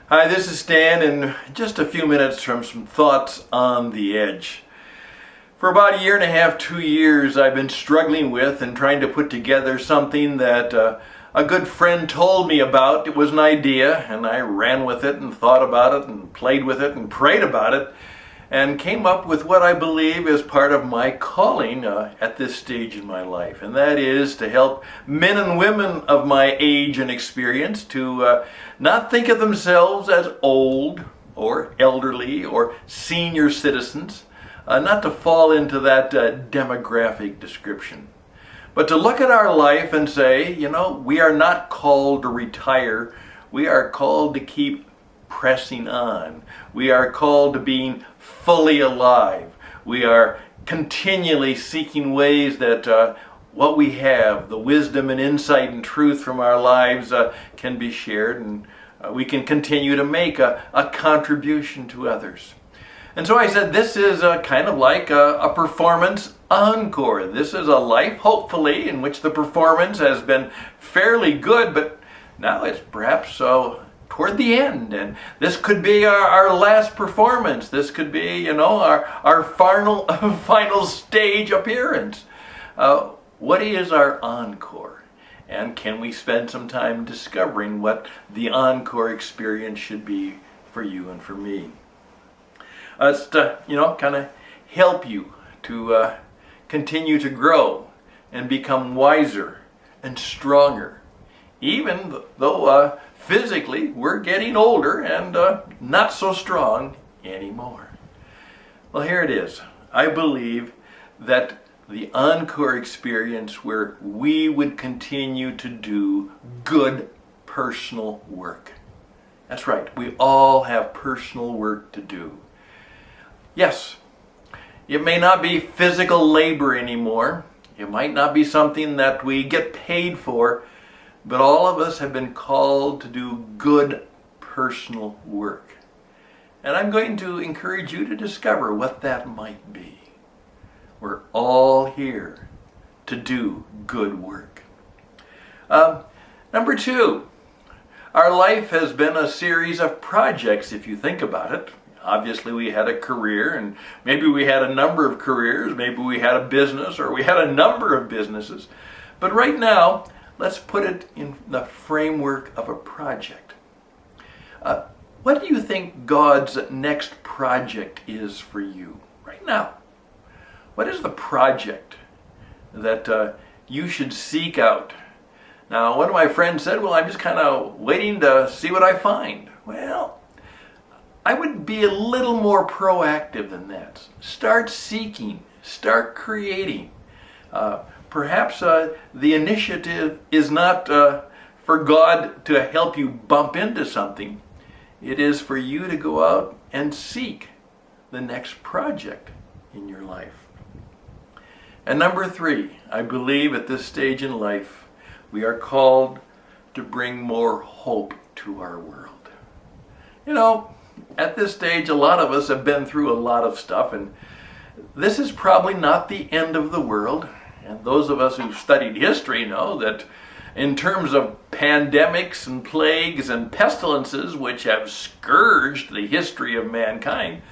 Hi, this is Stan, and just a few minutes from some thoughts on the edge. For about a year and a half, 2 years, I've been struggling with and trying to put together something that a good friend told me about. It was an idea, and I ran with it and thought about it and played with it and prayed about it and came up with what I believe is part of my calling at this stage in my life, and that is to help men and women of my age and experience to not think of themselves as old or elderly or senior citizens, not to fall into that demographic description, but to look at our life and say, we are not called to retire. We are called to keep pressing on. We are called to being fully alive. We are continually seeking ways that what we have, the wisdom and insight and truth from our lives can be shared, and we can continue to make a contribution to others. And so I said, this is kind of like a performance encore. This is a life, hopefully, in which the performance has been fairly good, but now it's perhaps toward the end, and this could be our last performance. This could be, our final stage appearance. What is our encore? And can we spend some time discovering what the EnCore experience should be for you and for me? It's to, kind of help you to continue to grow and become wiser and stronger, even though physically we're getting older and not so strong anymore. Well, here it is. I believe that the EnCore experience, where we would continue to do good personal work. That's right, we all have personal work to do. Yes, it may not be physical labor anymore. It might not be something that we get paid for, but all of us have been called to do good personal work. And I'm going to encourage you to discover what that might be. We're all here to do good work. Number 2, our life has been a series of projects, if you think about it. Obviously, we had a career, and maybe we had a number of careers, maybe we had a business, or we had a number of businesses. But right now, let's put it in the framework of a project. What do you think God's next project is for you right now? What is the project that you should seek out? Now, one of my friends said, well, I'm just kind of waiting to see what I find. Well, I would be a little more proactive than that. Start seeking, start creating. Perhaps the initiative is not for God to help you bump into something. It is for you to go out and seek the next project in your life. And number 3, I believe at this stage in life, we are called to bring more hope to our world. At this stage, a lot of us have been through a lot of stuff, and this is probably not the end of the world. And those of us who've studied history know that in terms of pandemics and plagues and pestilences which have scourged the history of mankind,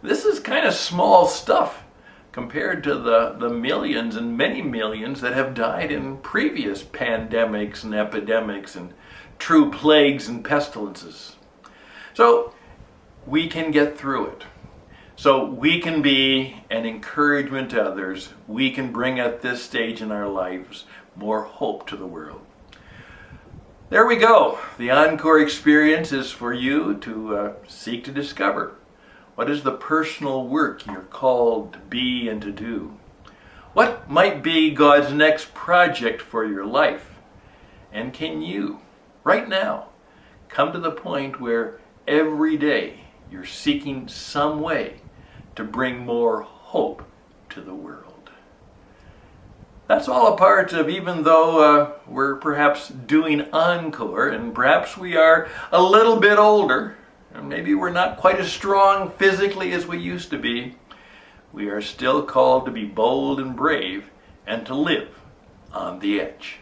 this is kind of small stuff compared to the millions and many millions that have died in previous pandemics and epidemics and true plagues and pestilences. So we can get through it. So we can be an encouragement to others. We can bring at this stage in our lives more hope to the world. There we go. The EnCore experience is for you to seek to discover. What is the personal work you're called to be and to do? What might be God's next project for your life? And can you, right now, come to the point where every day you're seeking some way to bring more hope to the world? That's all a part of, even though we're perhaps doing EnCore, and perhaps we are a little bit older, and maybe we're not quite as strong physically as we used to be, we are still called to be bold and brave and to live on the edge.